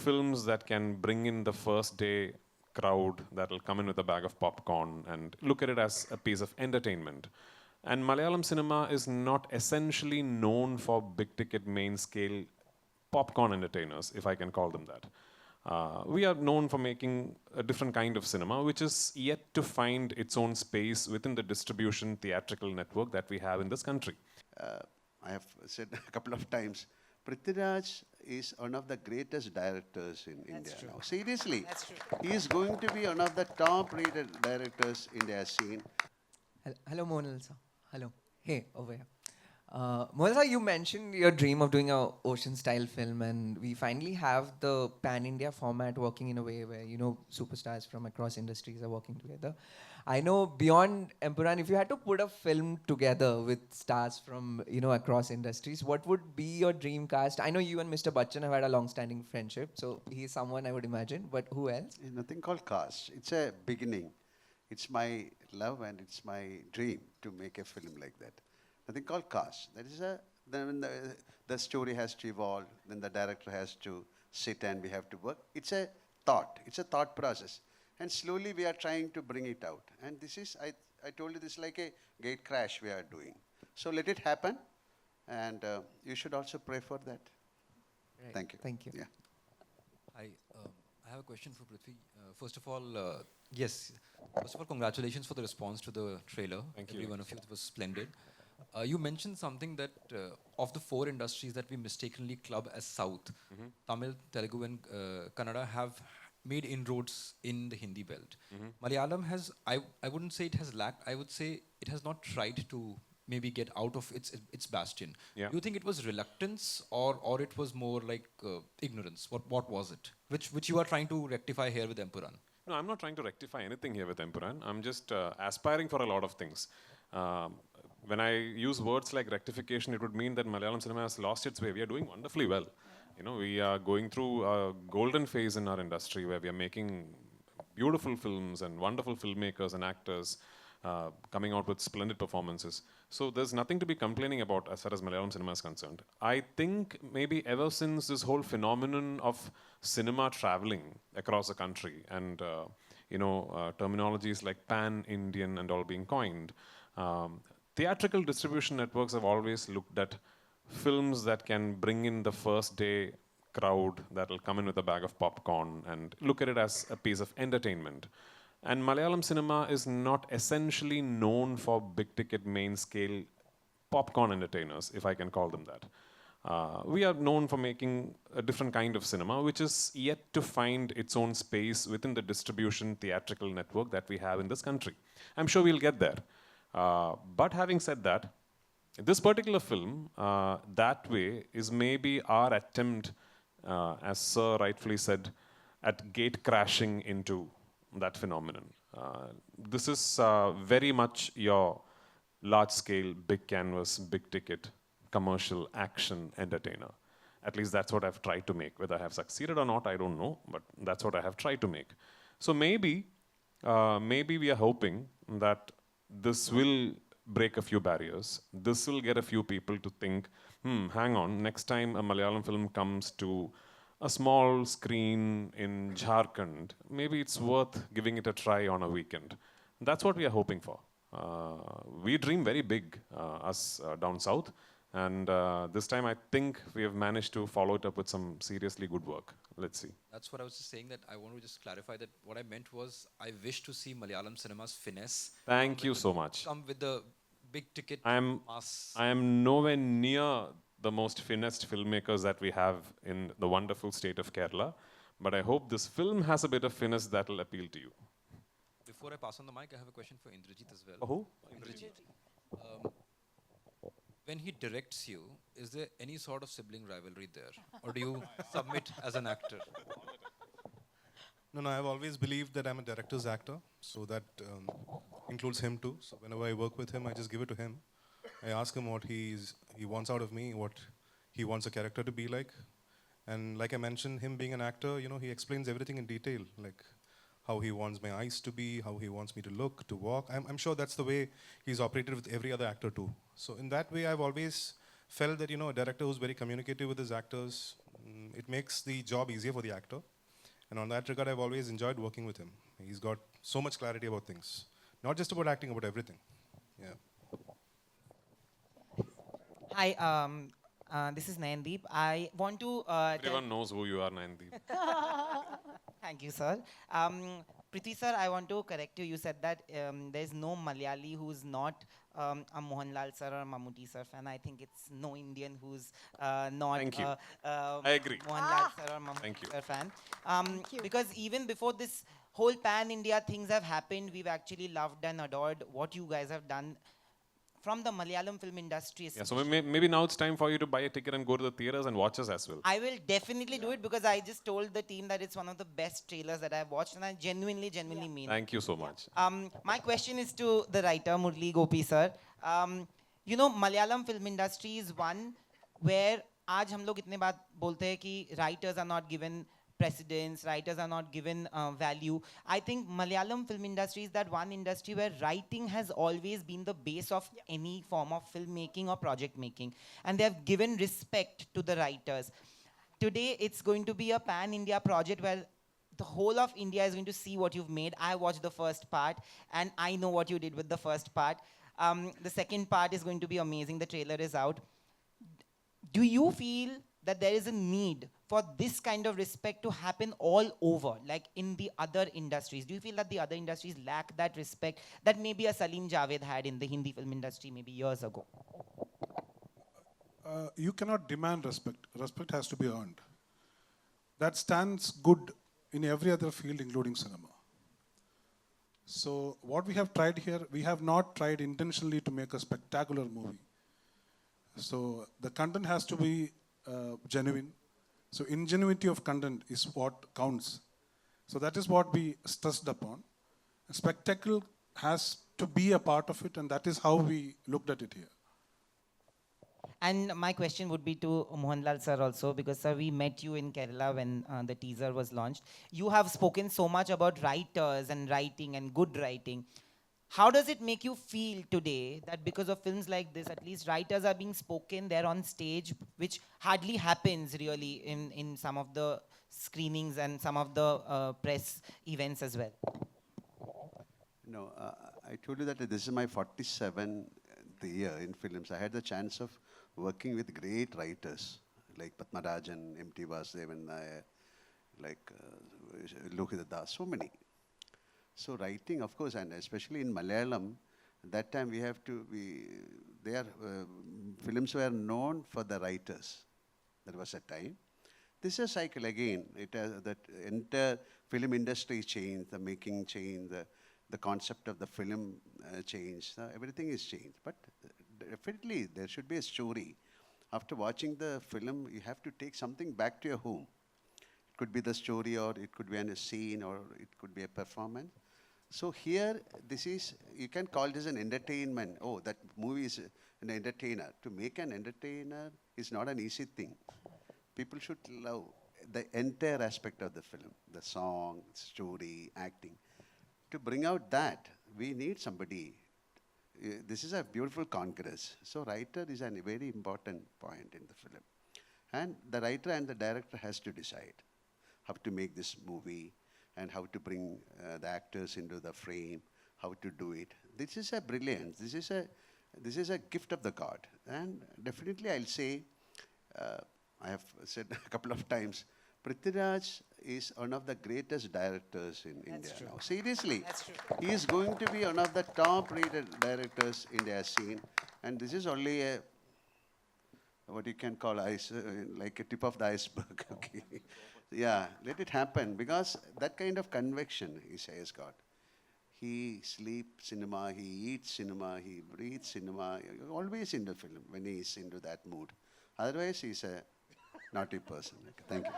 films that can bring in the first day crowd that will come in with a bag of popcorn and look at it as a piece of entertainment. And Malayalam cinema is not essentially known for big ticket main scale popcorn entertainers, if I can call them that. We are known for making a different kind of cinema, which is yet to find its own space within the distribution theatrical network that we have in this country. uh, I have said a couple of times, Prithviraj is one of the greatest directors in India true. now. Seriously, That's true. he is going to be one of the top-rated directors India has seen. Hello, Mohanlal sir. Hello. Hey, over here. Mohanlal sir, you mentioned your dream of doing a ocean-style film, and we finally have the pan-India format working in a way where, you know, superstars from across industries are working together. I know beyond Empuraan, if you had to put a film together with stars from, you know, across industries, what would be your dream cast? I know you and Mr. Bachchan have had a long-standing friendship, so he's someone I would imagine, but who else? There's nothing called cast. It's a beginning. It's my love and it's my dream to make a film like that. Nothing called cast. That is then the story has to evolve, then the director has to sit and we have to work. It's a thought. It's a thought process. And slowly we are trying to bring it out. And this is, I told you, this is like a gate crash we are doing. So let it happen. And you should also pray for that. Right. Thank you. Thank you. Yeah. I have a question for Prithvi. First of all, congratulations for the response to the trailer. Thank you. Every one of you, it was splendid. You mentioned something that of the four industries that we mistakenly club as South, Tamil, Telugu, and Kannada have made inroads in the Hindi belt. Malayalam has, I wouldn't say it has lacked, I would say it has not tried to maybe get out of its bastion. Yeah. Do you think it was reluctance or it was more like ignorance? What was it? Which you are trying to rectify here with Empuraan? No, I'm not trying to rectify anything here with Empuraan. I'm just aspiring for a lot of things. When I use words like rectification, it would mean that Malayalam cinema has lost its way. We are doing wonderfully well. You know, we are going through a golden phase in our industry where we are making beautiful films and wonderful filmmakers and actors coming out with splendid performances. So there's nothing to be complaining about as far as Malayalam cinema is concerned. I think maybe ever since this whole phenomenon of cinema traveling across the country and terminologies like pan-Indian and all being coined, theatrical distribution networks have always looked at films that can bring in the first day crowd that will come in with a bag of popcorn and look at it as a piece of entertainment. And Malayalam cinema is not essentially known for big ticket main scale popcorn entertainers, if I can call them that. We are known for making a different kind of cinema, which is yet to find its own space within the distribution theatrical network that we have in this country. I'm sure we'll get there. But having said that, this particular film, that way, is maybe our attempt, as Sir rightfully said, at gate crashing into that phenomenon. This is very much your large-scale, big canvas, big ticket, commercial action entertainer. At least that's what I've tried to make. Whether I have succeeded or not, I don't know, but that's what I have tried to make. So maybe we are hoping that this will break a few barriers. This will get a few people to think, hang on, next time a Malayalam film comes to a small screen in Jharkhand, maybe it's worth giving it a try on a weekend. That's what we are hoping for. We dream very big, us down south, and this time I think we have managed to follow it up with some seriously good work. Let's see. That's what I was just saying, that I want to just clarify that what I meant was I wish to see Malayalam cinema's finesse. Thank you so much. Come with the big ticket I mass. am nowhere near the most finessed filmmakers that we have in the wonderful state of Kerala, but I hope this film has a bit of finesse that will appeal to you. Before I pass on the mic, I have a question for Indrajit as well. Who? When he directs you, is there any sort of sibling rivalry there? Or do you submit as an actor? No, I've always believed that I'm a director's actor, so that includes him too. So whenever I work with him, I just give it to him. I ask him what he wants out of me, what he wants a character to be like. And like I mentioned, him being an actor, he explains everything in detail, like how he wants my eyes to be, how he wants me to look, to walk. I'm sure that's the way he's operated with every other actor too. So in that way, I've always felt that, a director who's very communicative with his actors, it makes the job easier for the actor. And on that regard, I've always enjoyed working with him. He's got so much clarity about things. Not just about acting, about everything. Yeah. Hi, this is Nayandeep. I want to Everyone knows who you are, Nayandeep. thank you, sir. Prithvi, sir, I want to correct you. You said that there's no Malayali who's not a Mohanlal sir or Mammootty sir fan. I think it's no Indian who's not Thank you. a I agree. Mohanlal sir or Mammootty Thank you. sir fan. Because even before this whole pan-India things have happened, we've actually loved and adored what you guys have done from the Malayalam film industry. Yeah, so maybe now it's time for you to buy a ticket and go to the theaters and watch us as well. I will definitely do it because I just told the team that it's one of the best trailers that I've watched, and I genuinely mean it. Thank you so much. My question is to the writer, Murli Gopi sir. You know, Malayalam film industry is one where आज हम लोग इतने बात बोलते हैं कि writers are not given precedence, writers are not given value. I think Malayalam film industry is that one industry where writing has always been the base of any form of filmmaking or project making. And they have given respect to the writers. Today, it's going to be a pan-India project where the whole of India is going to see what you've made. I watched the first part, and I know what you did with the first part. The second part is going to be amazing. The trailer is out. Do you feel that there is a need for this kind of respect to happen all over, like in the other industries? Do you feel that the other industries lack that respect that maybe a Salim Javed had in the Hindi film industry maybe years ago? You cannot demand respect. Respect has to be earned. That stands good in every other field, including cinema. So what we have tried here, we have not tried intentionally to make a spectacular movie. So the content has to be genuine. So ingenuity of content is what counts. So that is what we stressed upon. Spectacle has to be a part of it, and that is how we looked at it here. And my question would be to Mohanlal sir also, because sir, we met you in Kerala when the teaser was launched. You have spoken so much about writers and writing and good writing. How does it make you feel today that because of films like this, at least writers are being spoken there on stage, which hardly happens really in some of the screenings and some of the press events as well? No, I told you that this is my 47th year in films. I had the chance of working with great writers like Padmarajan, M.T. Vasudevan Nair, like Lohita Das, so many. So writing, of course, and especially in Malayalam, that time we have to be, films were known for the writers. There was a time. This is a cycle again. It has that entire film industry changed, the making changed, the concept of the film changed. Everything is changed. But definitely there should be a story. After watching the film, you have to take something back to your home. It could be the story, or it could be a scene, or it could be a performance. So here, this is, you can call this an entertainment. Oh, that movie is an entertainer. To make an entertainer is not an easy thing. People should love the entire aspect of the film, the song, story, acting. To bring out that, we need somebody. This is a beautiful congress. So writer is a very important point in the film. And the writer and the director has to decide how to make this movie, and how to bring the actors into the frame, how to do it. This is a brilliance. This is a gift of the God. And definitely I'll say, I have said a couple of times, Prithviraj is one of the greatest directors in India now. Seriously. That's true. He is going to be one of the top-rated directors India has seen. And this is only a, what you can call like a tip of the iceberg. Okay. Yeah, let it happen, because that kind of conviction he has got. He sleeps cinema, he eats cinema, he breathes cinema, always in the film when he is into that mood. Otherwise, he's a naughty person. Okay, thank you.